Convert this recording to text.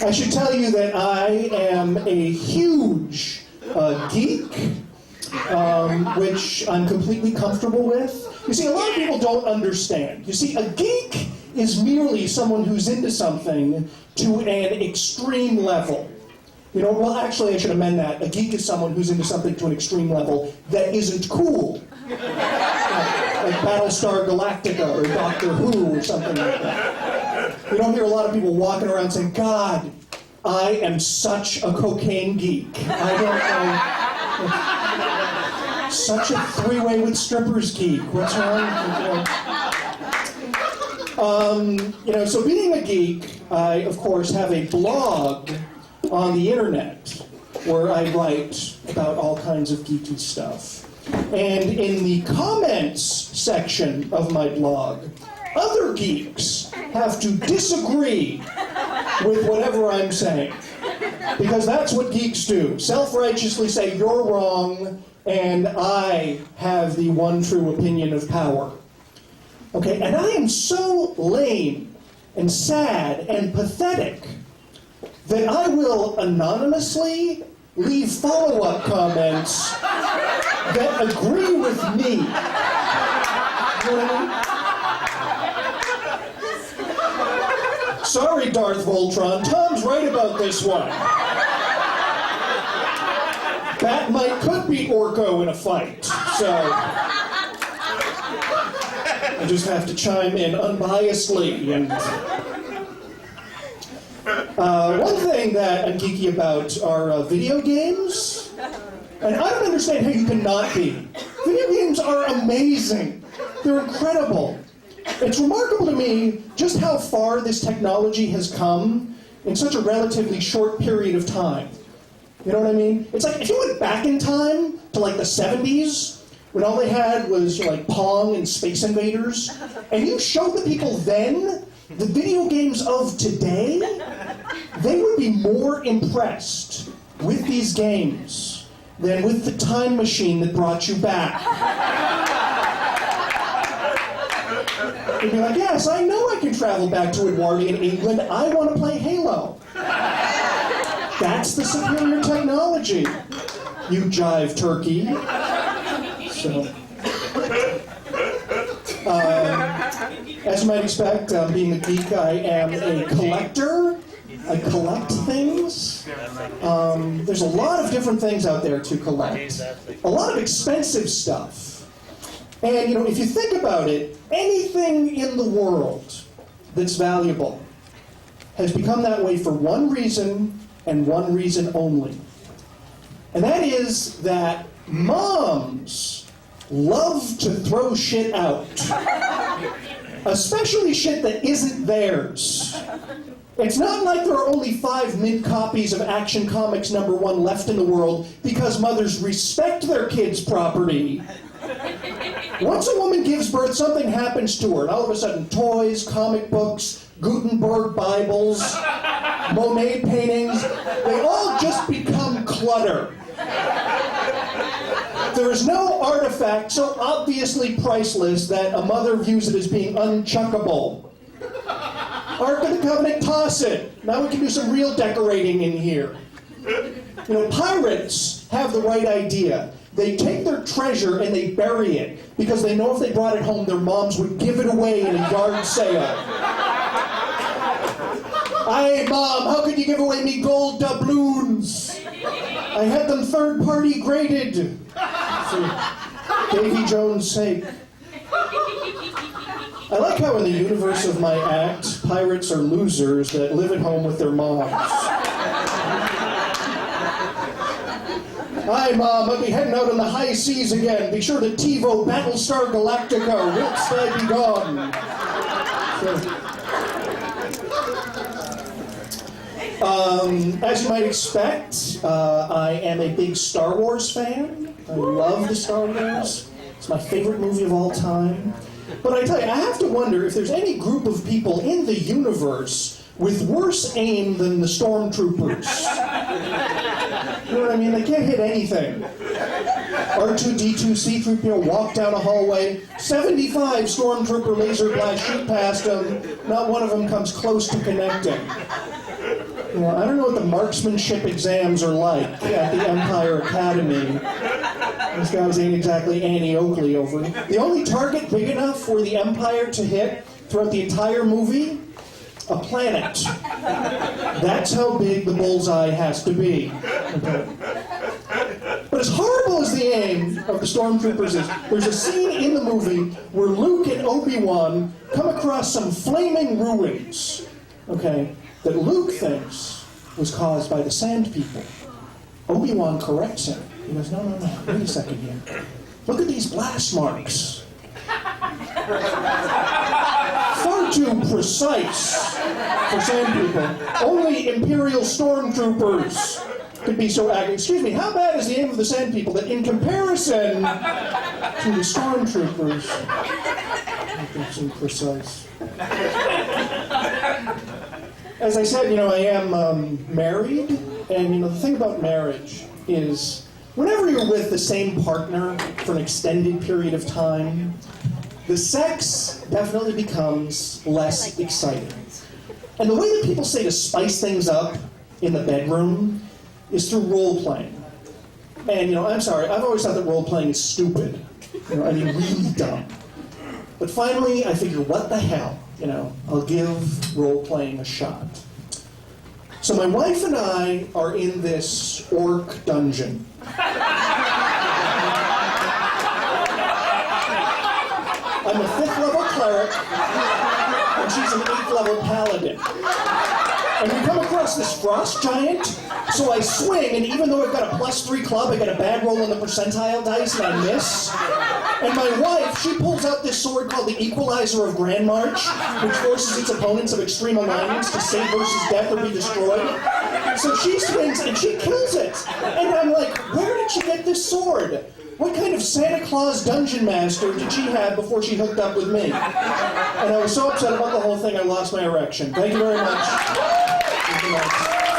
I should tell you that I am a huge geek, which I'm completely comfortable with. You see, a lot of people don't understand. You see, a geek is merely someone who's into something to an extreme level. You know, well, actually, I should amend that. A geek is someone who's into something to an extreme level that isn't cool. Like Battlestar Galactica or Doctor Who or something like that. You don't hear a lot of people walking around saying, God, I am such a cocaine geek. I don't know. Such a three-way with strippers geek. What's wrong? So being a geek, I, of course, have a blog on the internet where I write about all kinds of geeky stuff. And in the comments section of my blog, other geeks have to disagree with whatever I'm saying. Because that's what geeks do. Self-righteously say, you're wrong, and I have the one true opinion of power. Okay, and I am so lame and sad and pathetic that I will anonymously leave follow-up comments that agree with me. You know what I mean? Sorry, Darth Voltron, Tom's right about this one. Bat-Mite could beat Orko in a fight, so I just have to chime in unbiasedly. And one thing that I'm geeky about are video games. And I don't understand how you cannot be. Video games are amazing. They're incredible. It's remarkable to me just how far this technology has come in such a relatively short period of time. You know what I mean? It's like if you went back in time to like the 70s, when all they had was like Pong and Space Invaders, and you showed the people then the video games of today, they would be more impressed with these games than with the time machine that brought you back. They'd be like, yes, I know I can travel back to Edwardian England. I want to play Halo. That's the superior technology, you jive turkey. So, as you might expect, being a geek, I am a collector. I collect things. There's a lot of different things out there to collect. A lot of expensive stuff. And, you know, if you think about it, anything in the world that's valuable has become that way for one reason and one reason only. And that is that moms love to throw shit out. Especially shit that isn't theirs. It's not like there are only 5 mint copies of Action Comics #1 left in the world because mothers respect their kids' property. Once a woman gives birth, something happens to her, and all of a sudden toys, comic books, Gutenberg Bibles, Monet paintings, they all just become clutter. There is no artifact so obviously priceless that a mother views it as being unchuckable. Ark of the Covenant, toss it. Now we can do some real decorating in here. You know, pirates have the right idea. They take their treasure and they bury it because they know if they brought it home, their moms would give it away in a yard sale. Aye, Mom, how could you give away me gold doubloons? I had them third-party graded for Davy Jones' sake. I like how in the universe of my act, pirates are losers that live at home with their moms. Hi, Mom, I'll be heading out on the high seas again. Be sure to TiVo Battlestar Galactica, whilst I be gone. As you might expect, I am a big Star Wars fan. I love the Star Wars. It's my favorite movie of all time. But I tell you, I have to wonder if there's any group of people in the universe with worse aim than the stormtroopers. You know what I mean? They can't hit anything. R2-D2, C-3PO walk down a hallway, 75 stormtrooper laser blast shoot past them, not one of them comes close to connecting. Well, I don't know what the marksmanship exams are like at the Empire Academy. These guys ain't exactly Annie Oakley over it. The only target big enough for the Empire to hit throughout the entire movie? A planet. That's how big the bullseye has to be. Okay. But as horrible as the aim of the stormtroopers is, there's a scene in the movie where Luke and Obi-Wan come across some flaming ruins, okay, that Luke thinks was caused by the Sand People. Obi-Wan corrects him. He goes, no, wait a second here. Look at these blast marks. Far too precise for Sand People. Only Imperial stormtroopers could be so accurate. Excuse me, how bad is the aim of the Sand People that in comparison to the stormtroopers, I think so precise. As I said, I am married, and the thing about marriage is whenever you're with the same partner for an extended period of time, the sex definitely becomes less exciting. And the way that people say to spice things up in the bedroom is through role-playing. And, I'm sorry, I've always thought that role-playing is stupid. Really dumb. But finally, I figure, what the hell? I'll give role-playing a shot. So my wife and I are in this orc dungeon. I'm a 5th level cleric, and she's an 8th level paladin. And we come across this frost giant, so I swing, and even though I've got a +3 club, I get a bad roll on the percentile dice, and I miss. And my wife, she pulls out this sword called the Equalizer of Grand March, which forces its opponents of extreme alignments to save versus death or be destroyed. So she swings, and she kills it. And I'm like, where did she get this sword? What kind of Santa Claus dungeon master did she have before she hooked up with me? And I was so upset about the whole thing, I lost my erection. Thank you very much. Thank you much.